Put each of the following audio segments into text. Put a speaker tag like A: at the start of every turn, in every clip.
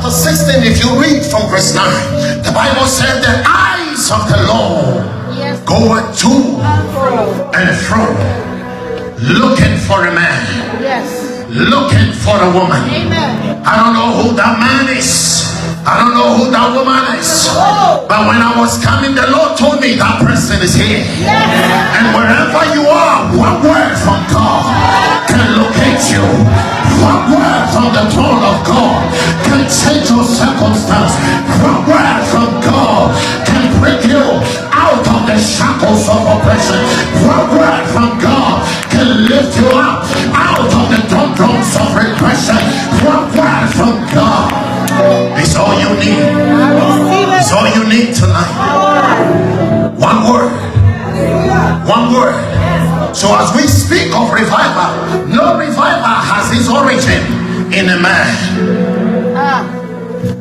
A: chapter 16, if you read from verse 9, the Bible said the eyes of the Lord go to and fro, looking for a man, looking for a woman. I don't know who that man is. I don't know who that woman is. But when I was coming, the Lord told me that person is here. And wherever you are, one word from God can locate you. One word from the throne of God can change your circumstance. One word from God can bring you out of the shackles of oppression. One word from God can lift you up out of the doldrums of repression. One word from God. It's all you need. It's all you need tonight. One word. One word. So as we speak of revival, no revival has its origin in a man.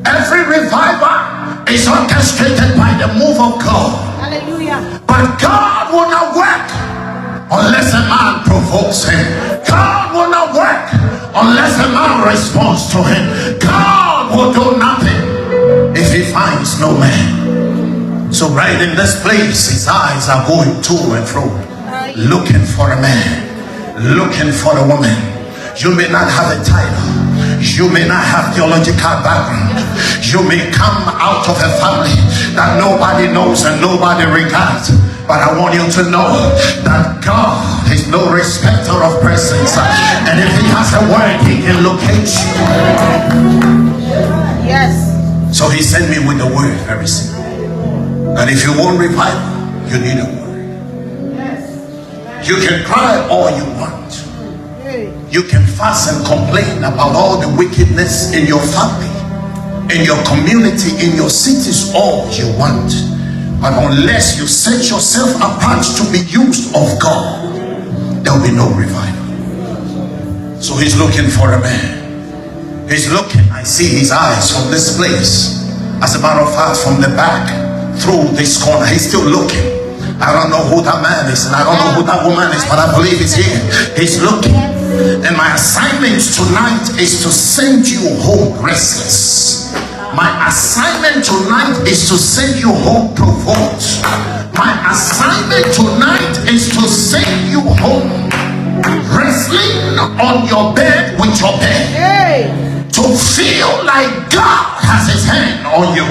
A: Every revival is orchestrated by the move of God. Hallelujah. But God will not work unless a man provokes him. God will not work unless a man responds to him. God will do nothing if he finds no man. So right in this place, his eyes are going to and fro, looking for a man, looking for a woman. You may not have a title. You may not have theological background. You may come out of a family that nobody knows and nobody regards. But I want you to know that God is no respecter of persons. And if he has a word, he can locate you. Yes. So he sent me with a word, very simple. And if you want revival, you need a word. You can cry all you want. You can fast and complain about all the wickedness in your family, in your community, in your cities, all you want. But unless you set yourself apart to be used of God, there will be no revival. So he's looking for a man. He's looking. I see his eyes from this place. As a matter of fact, from the back, through this corner, he's still looking. I don't know who that man is, and I don't know who that woman is, but I believe he's here. He's looking. And my assignment tonight is to send you home restless. My assignment tonight is to send you home provoked. My assignment tonight is to send you home wrestling on your bed with your bed. To feel like God has his hand on you.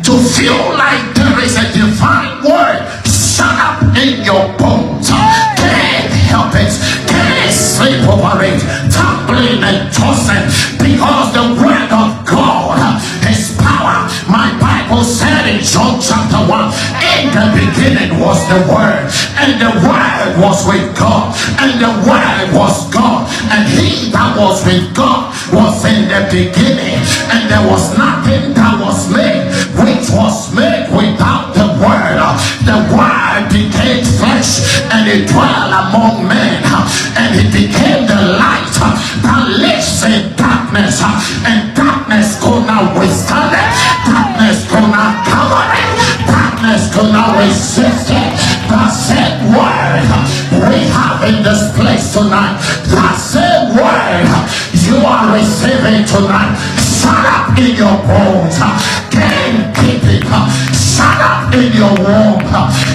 A: To feel like there is a divine word shut up in your bones. Can't help it. Can't sleep over it. Tumbling and tossing. Because the word of God is power. My Bible said in John chapter 1, in the beginning was the word. And the word was with God. And the word was God. And he that was with God was in the beginning. And there was nothing that was made which was made without the word. The word became flesh and it dwelt among men, and it became the light that lives in darkness, and darkness could not withstand it. Darkness could not cover it. Darkness could not resist it. The same word we have in this place tonight, the same word you are receiving tonight, shut up in your bones. Can't keep it. Shut up in your womb.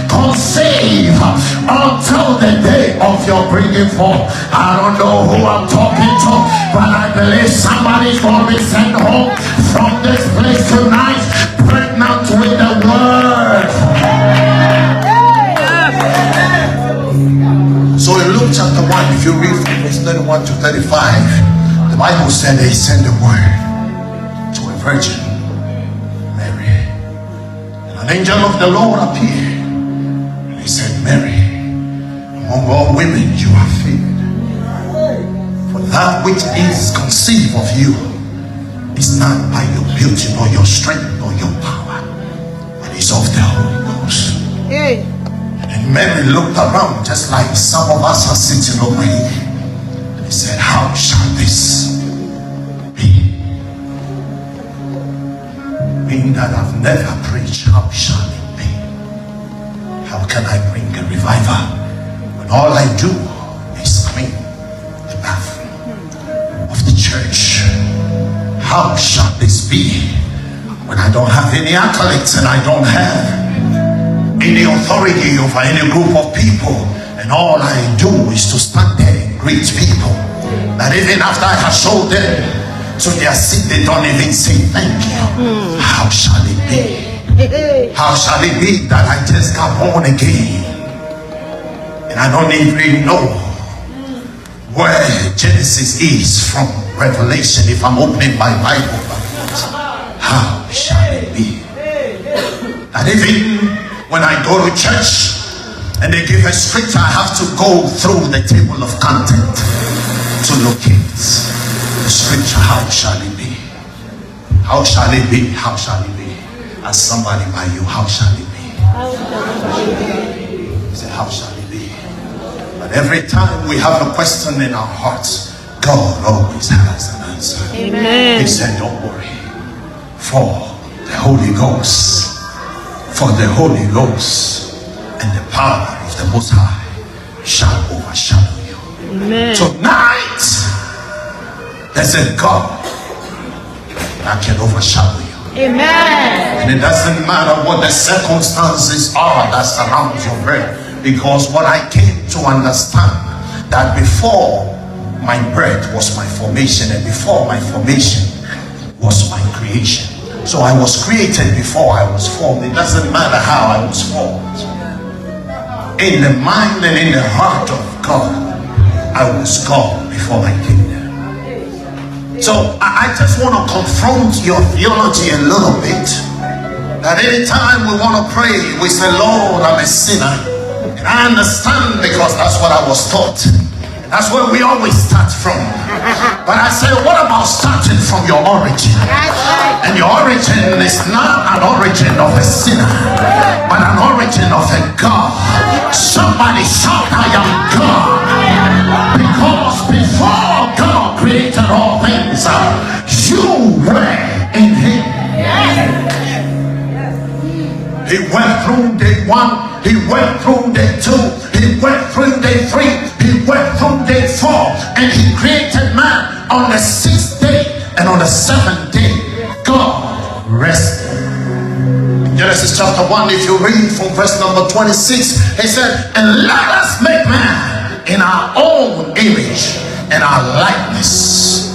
A: Conceive until the day of your bringing forth. I don't know who I'm talking to, but I believe somebody's going to be sent home from this place tonight, pregnant with the word. So in Luke chapter 1, if you read from verse 31 to 35, the Bible said they sent a word to a virgin, Mary. And an angel of the Lord appeared, and he said, Mary, among all women you are favored, for that which is conceived of you is not by your beauty nor your strength nor your power, but is of the Holy Ghost. And Mary looked around just like some of us are sitting over here, and he said, how shall this be? Being that I've never preached, how shall it be? How can I bring a revival when all I do is clean the bathroom of the church? How shall this this be? When I don't have any accolades and I don't have any authority over any group of people, and all I do is to stand there and greet people, that even after I have showed them to their seat, they don't even say thank you. How shall it be? How shall it be that I just got born again and I don't even know where Genesis is from Revelation if I'm opening my Bible? How shall it be that even when I go to church and they give a scripture, I have to go through the table of content to locate the scripture? How shall it be? How shall it be? How shall it be? As somebody by you, how shall it be? Say, how shall it be? But every time we have a question in our hearts, God always has an answer. Amen. He said, don't worry, for the Holy Ghost, and the power of the Most High shall overshadow you. Amen. Tonight, there's a God that can overshadow you. Amen. And it doesn't matter what the circumstances are that surround your birth, because what I came to understand, that before my birth was my formation, and before my formation was my creation. So I was created before I was formed. It doesn't matter how I was formed. In the mind and in the heart of God, I was God before I came there. So I just want to confront your theology a little bit. That anytime we want to pray, we say, Lord, I'm a sinner. And I understand, because that's what I was taught. That's where we always start from. But I say, what about starting from your origin? And your origin is not an origin of a sinner, but an origin of a God. Somebody shout, I am God. Because before God created all things, you were in Him. He went through day 1, He went through day 2, He went through day 3, He went through day 4, and He created man on the 6th day, and on the 7th day God rested. In Genesis chapter 1, if you read from verse number 26, He said, and let us make man in our own image and our likeness.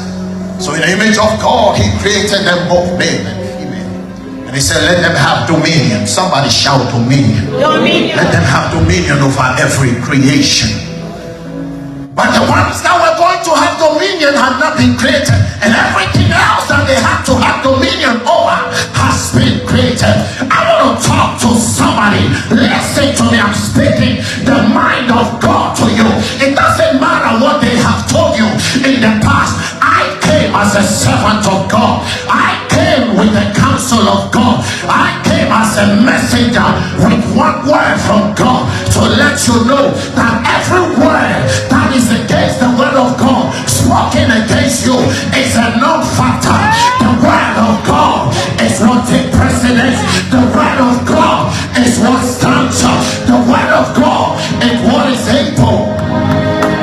A: So in the image of God, He created them both, male and female. And He said, let them have dominion. Somebody shout dominion. Dominion. Let them have dominion over every creation. But the ones that were going to have dominion had not been created, and everything else that they had to have dominion over has been created. I want to talk to somebody. Listen to me. I'm speaking the mind of God to you. It doesn't matter what they have told you in the past. I came as a servant of God. I came with the counsel of God. I came as a messenger with one word from God to let you know that every word that is against the word of God spoken against you is a non-factor. The word of God is what takes precedence. The word of God is what stands up. The word of God is what is able.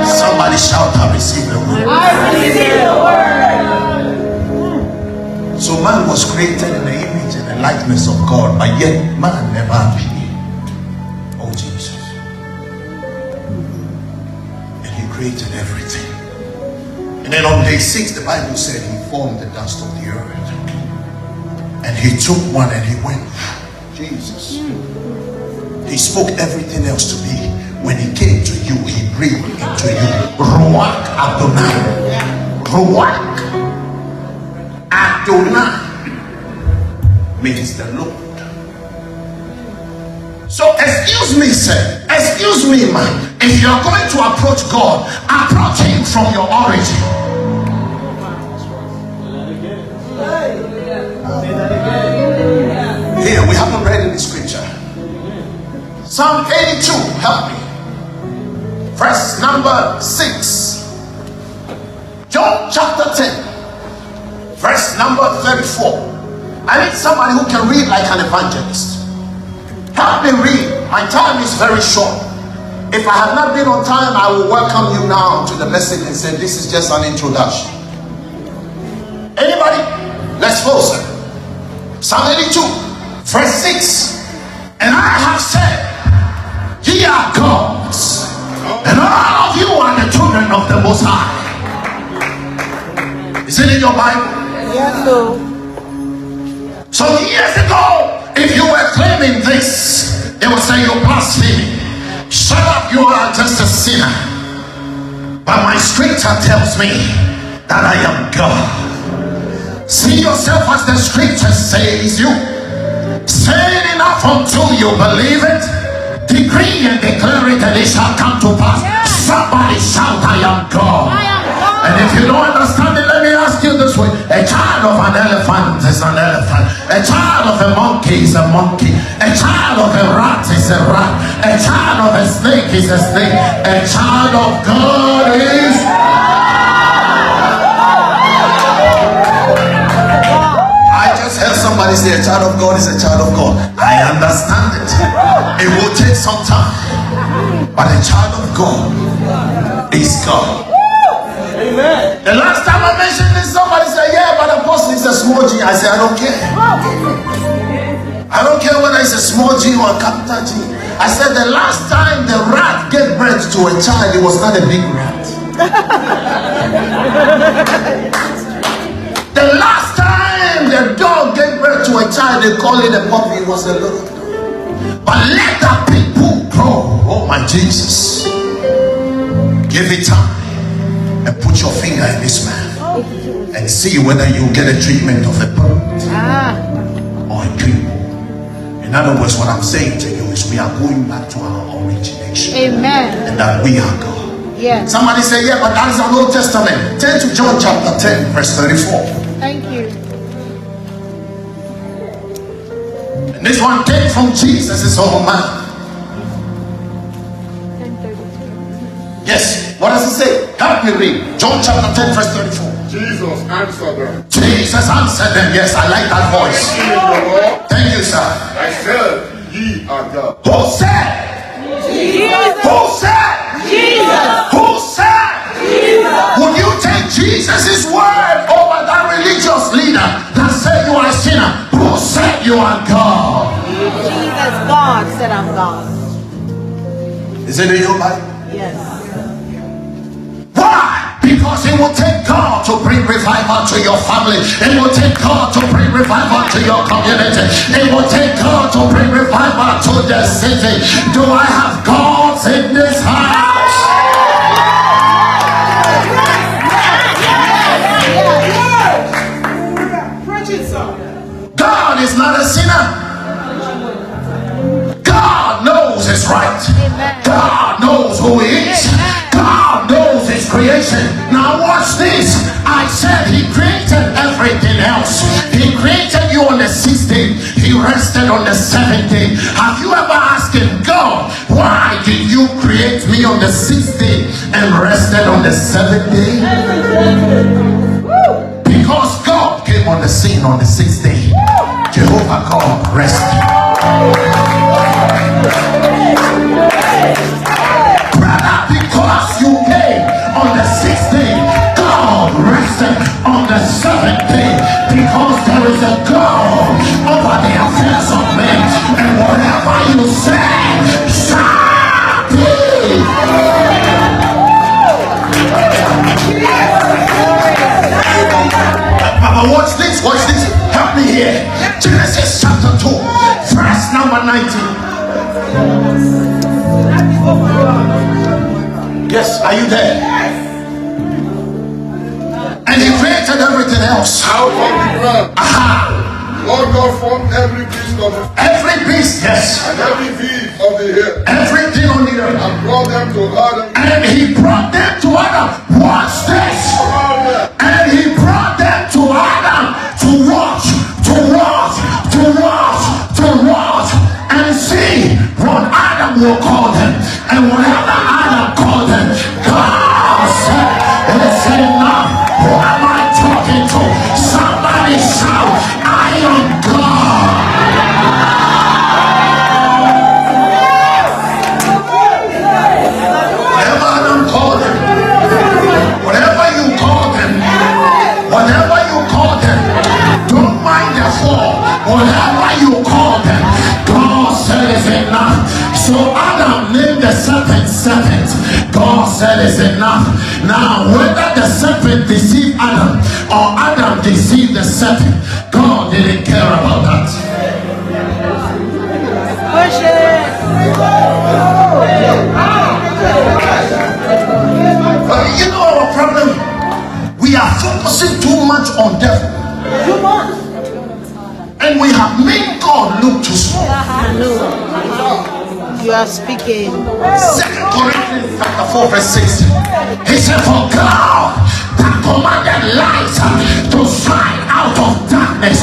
A: Somebody shout, I receive the word. I receive the word. So man was created in the image and the likeness of God, but yet man never appeared. Oh Jesus. And He created everything. And then on day 6, the Bible said He formed the dust of the earth. And He took one and He went. Jesus. He spoke everything else to be. When He came to you, He breathed into you. Ruach Adonai. Ruach Adonai means the Lord. So excuse me, sir. Excuse me, man. If you're going to approach God, approach Him from your origin. Here, we haven't read in the scripture. Psalm 82, help me. Verse number 6. John chapter 10, verse number 34. I need somebody who can read like an evangelist. Help me read. My time is very short. If I have not been on time, I will welcome you now to the message and say this is just an introduction. Anybody? Let's close it. Psalm 82, verse 6. And I have said, ye are gods, and all of you are the children of the Most High. Is it in your Bible?
B: Yes, sir.
A: So years ago, if you were claiming this, they would say you're blaspheming. Shut up, you are just a sinner. But my scripture tells me that I am God. See yourself as the scripture says you. Say it enough until you believe it. Decree and declare it, and it shall come to pass. Somebody shout, I am God. And if you don't understand it, let me ask you this way. A child of an elephant is an elephant. A child of a monkey is a monkey. A child of a rat is a rat. A child of a snake is a snake. A child of God is... I just heard somebody say a child of God is a child of God. I understand it. It will take some time. But a child of God is God. Amen. The last time I mentioned this, somebody said, yeah, but apostle is a small G. I said, I don't care. I don't care whether it's a small G or a capital G. I said, the last time the rat gave birth to a child, it was not a big rat. The last time the dog gave birth to a child, they call it a puppy, it was a little dog. But let the people grow. Oh my Jesus. Give it time. And put your finger in this man and see whether you get a treatment of a bird or a people. In other words, what I'm saying to you is we are going back to our origination.
B: Amen.
A: And that we are God.
B: Yes.
A: Somebody say, yeah, but that is an Old Testament. Turn to John chapter 10, verse 34.
B: Thank you.
A: And this one came from Jesus' own mouth. Yes. What does it say? Help me read. John chapter 10, verse 34.
C: Jesus answered them.
A: Jesus answered them. Yes, I like that voice. Thank you, sir.
C: I said, ye are God.
A: Who said?
B: Jesus.
A: Who said?
B: Jesus.
A: Who said?
B: Jesus.
A: Would you take Jesus' word over that religious leader that said you are a sinner? Who said you are God?
B: Jesus, God said I'm God.
A: Is it in your Bible?
B: Yes.
A: Why? Because it will take God to bring revival to your family. It will take God to bring revival to your community. It will take God to bring revival to the city. Do I have gods in this house? God is not a sinner. God knows his right. God knows who he is. God knows his creation. Now watch this. I said he created everything else. He created you on the 6th day. He rested on the 7th day. Have you ever asked him, God, why did you create me on the 6th day and rested on the 7th day? Because God came on the scene on the 6th day. Jehovah God rested. Because you came on the 6th day, God rested on the 7th day. Because there is a God over the affairs of men, and whatever you say shall be. But watch this, watch this. Help me here. Genesis chapter 2, verse number 19. Yes, are you there? And he created everything else.
C: Out of the ground.
A: Aha.
C: Lord God formed every beast of the
A: Every beast, yes.
C: and every beast of the air,
A: Everything on the earth.
C: and brought them to Adam.
A: And he brought them to Adam. Watch this. And he brought them to Adam to watch, to watch, to watch, to watch, and see what Adam will call them. And whatever Adam called them, God said, it's enough. Who am I talking to? Somebody shout, I am God. Whatever Adam called them, whatever you call them, whatever you call them, serpent. God said it's enough. Now, whether the serpent deceived Adam or Adam deceived the serpent, God didn't care about that.
B: Push it.
A: But you know our problem? We are focusing too much on devil.
B: Too much.
A: And we have made God look too small.
B: You are speaking.
A: 2 Corinthians chapter 4 verse 6. He said, for God that commanded light to shine out of darkness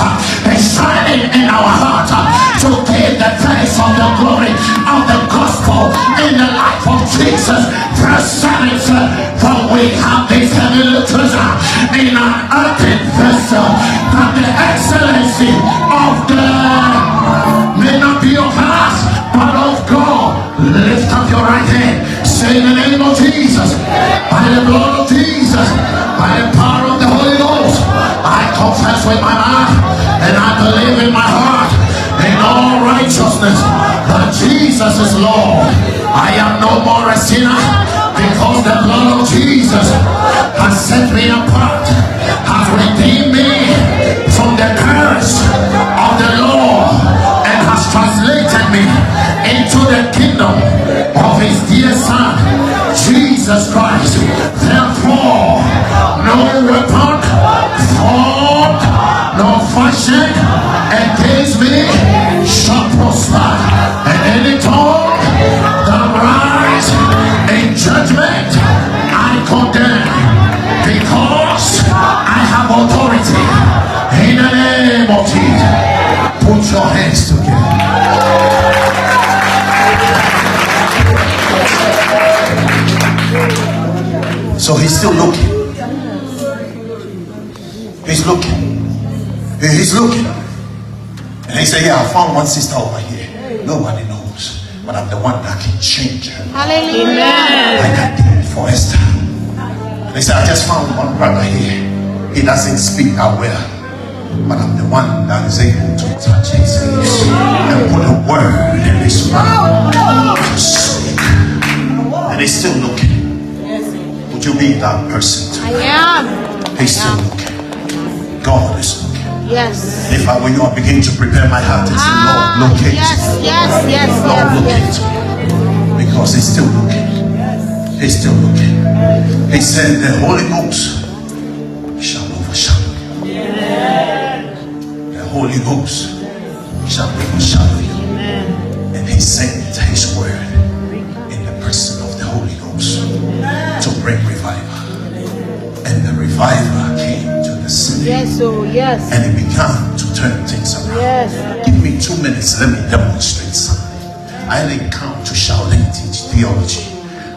A: is shining in our heart to give the place of the glory of the gospel in the life of Jesus. Verse 7 said, for we have this heavenly treasure in an earthen vessel, that the excellency of God may not be of us, but of God. Lift up your right hand. Say in the name of Jesus, by the blood of Jesus, by the power of the Holy Ghost, I confess with my mouth and I believe in my heart in all righteousness that Jesus is Lord. I am no more a sinner because the blood of Jesus has set me apart, has redeemed me from the curse of the law, and has translated me into the kingdom of his dear son, Jesus Christ. Therefore, no weapon formed nor fashioned against me shall prosper, and any tongue that rise in judgment I condemn, because I have authority in the name of Jesus. Put your hands together. So he's still looking. He's looking. He's looking. And he said, yeah, I found one sister over here. Nobody knows, but I'm the one that can change her.
B: Hallelujah.
A: Like I did for Esther. And he said, I just found one brother here. He doesn't speak that well, but I'm the one that is able to touch his lips and put a word in his mouth. And he's still looking. Would you be that person too?
B: I am.
A: He's still looking. God is looking.
B: Yes.
A: If I were you, I begin to prepare my heart and say, Lord, locate
B: Yes,
A: me.
B: yes, yes,
A: Lord,
B: yes,
A: locate
B: yes.
A: me. Because he's still looking. He's still looking. He said, the Holy Ghost shall overshadow you. The Holy Ghost shall overshadow you. And he sent his word in the person of the Holy Ghost to bring revival. And the revival came to the city.
B: Yes, oh, yes.
A: And he began to turn things around.
B: Yes.
A: Give me 2 minutes, let me demonstrate something. I didn't come to shout and teach theology.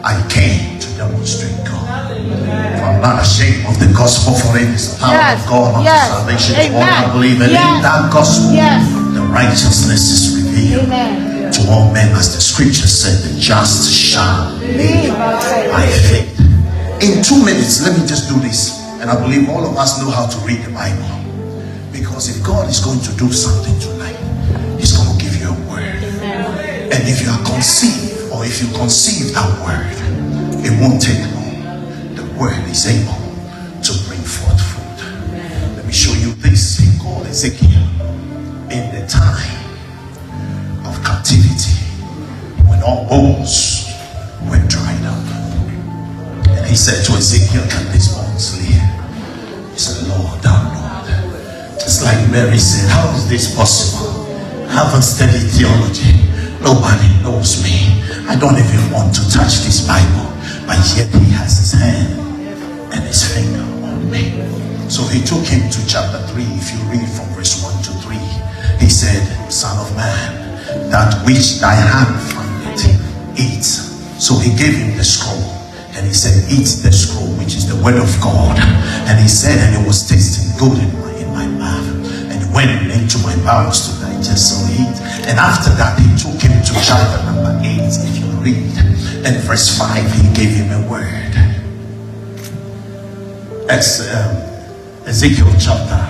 A: I came to demonstrate God. For I'm not ashamed of the gospel, for it is the power
B: Yes.
A: of God unto
B: Yes.
A: salvation to all
B: Amen.
A: that believe. And
B: Yes.
A: in that gospel,
B: Yes.
A: the righteousness is revealed
B: Amen.
A: to all men, as the scripture said, the just shall live by faith. In 2 minutes, let me just do this. And I believe all of us know how to read the Bible. Because if God is going to do something tonight, he's going to give you a word. And if you are conceived, or if you conceive that word, it won't take long. The word is able to bring forth fruit. Let me show you this. He called Ezekiel in the time of captivity, when all bones were dried up. And he said to Ezekiel, can these bones live? He said, Lord, thou Lord. It's like Mary said, how is this possible? I haven't studied theology. Nobody knows me. I don't even want to touch this Bible. But yet he has his hand and his finger on me. So he took him to chapter 3. If you read from verse 1 to 3, he said, Son of man, that which thy hand findeth, eat. So he gave him the scroll. And he said, eat the scroll, which is the word of God. And he said, and it was tasting good in my mouth, and it went into my bowels to digest. So he eat. And after that, he took him to chapter number 8. If you read, and verse 5, he gave him a word. That's Ezekiel chapter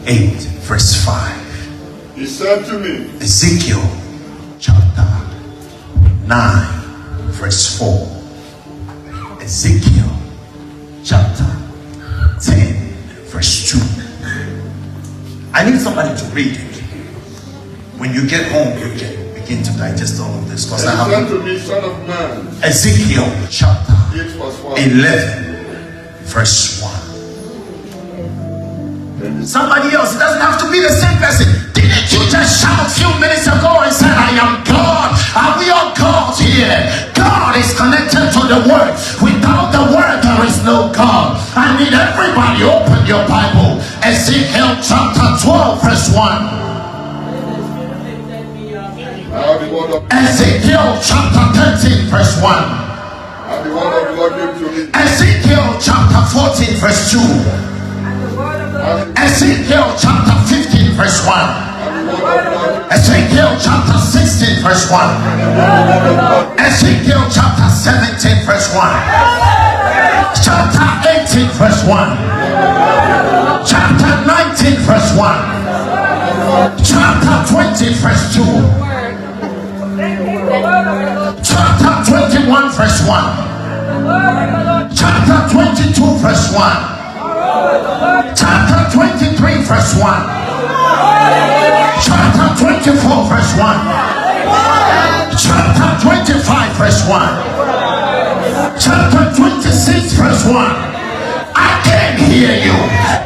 A: 8, verse 5.
C: He said to me,
A: Ezekiel chapter 9, verse 4. Ezekiel chapter 10 verse 2. I need somebody to read it. When you get home, you can begin to digest all of this. Because I have
C: Listen to me, son of man.
A: Ezekiel chapter
C: 8 verse 1.
A: 11 verse 1. Somebody else, it doesn't have to be the same person. Didn't you just shout a few minutes ago and said, I am God? Are we all gods here? God is connected to the word. Without the word, there is no God. I need everybody open your Bible. Ezekiel chapter 12 verse 1. Ezekiel chapter 13 verse 1.
C: And the word of the Lord came to me.
A: Ezekiel chapter 14 verse 2. Ezekiel chapter 15 verse 1. Ezekiel chapter 16 verse 1. Ezekiel chapter 17 verse 1. Chapter 18 verse 1. Chapter 19 verse 1. Chapter 20 verse 2. Chapter 21 verse 1. Chapter 22 verse 1. Chapter 23 verse 1. Chapter 24 verse 1. Chapter 25 verse 1. Chapter 26 verse 1. I can't hear you.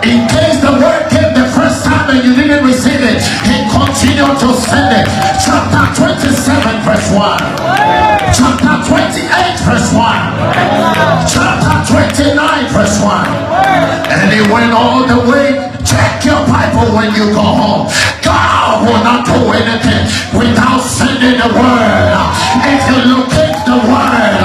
A: In case the word came the first time and you didn't receive it, he continued to send it. Chapter 27 verse 1. Chapter 28 verse 1. Chapter 29 verse 1. And he went all the way. Check your Bible when you go home. God will not do anything without sending the word. If you locate the word,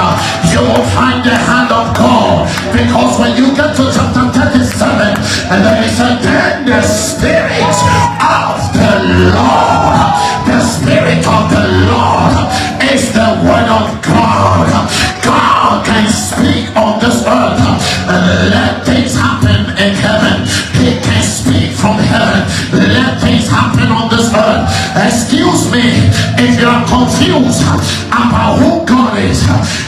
A: you will find the hand of God. Because when you get to chapter 37, and then he said, then the Spirit of the Lord, the Spirit of the Lord is the word of God. God can speak on this earth and let things happen in heaven. He can speak from heaven. Let things happen on this earth. Excuse me if you are confused about who God is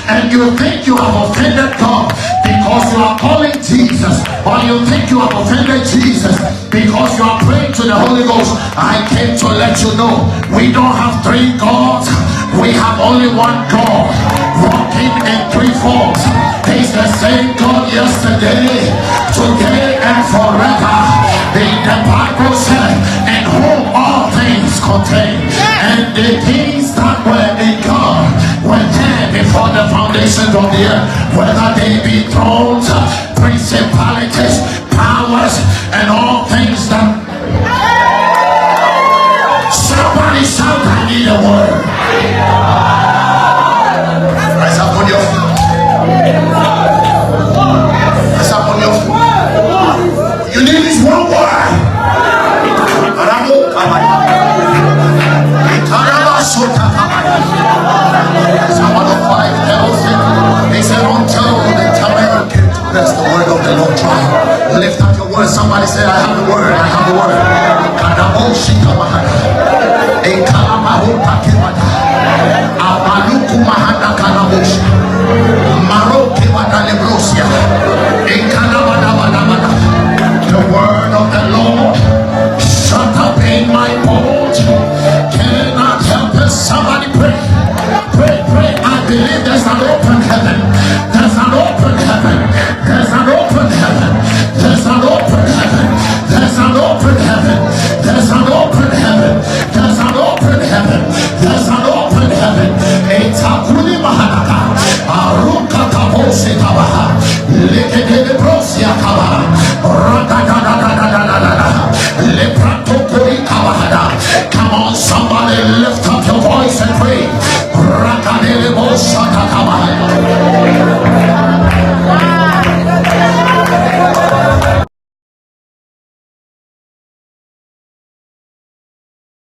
A: and you think you have offended God because you are calling Jesus, or you think you have offended Jesus because you are praying to the Holy Ghost. I came to let you know we don't have three gods. We have only one God walking in three forms. He's the same God yesterday, today, and forever. The Bible said, in whom all things contain, and the things that were in God were there before the foundations of the earth, whether they be thrones, principalities, powers, and all things that. Somebody shout, I need a word. Rise up on your feet. Rise up on your feet. You need this one word. Someone of 5 tells him, he said, until the time came to bless the word of the Lord. Lift up your word. Somebody say, I have the word. I have the word. The word of the Lord shut up in my bones. Cannot help it. Somebody pray. Pray, pray. I believe there's an open heaven. There's an open heaven. There's an open heaven. There's an open heaven. There's an open heaven. There's an open heaven. There's an open heaven. There's an open heaven. It's a kuli mahanaka. Aruka tabosi tabaha. Lekede brosia tabaha.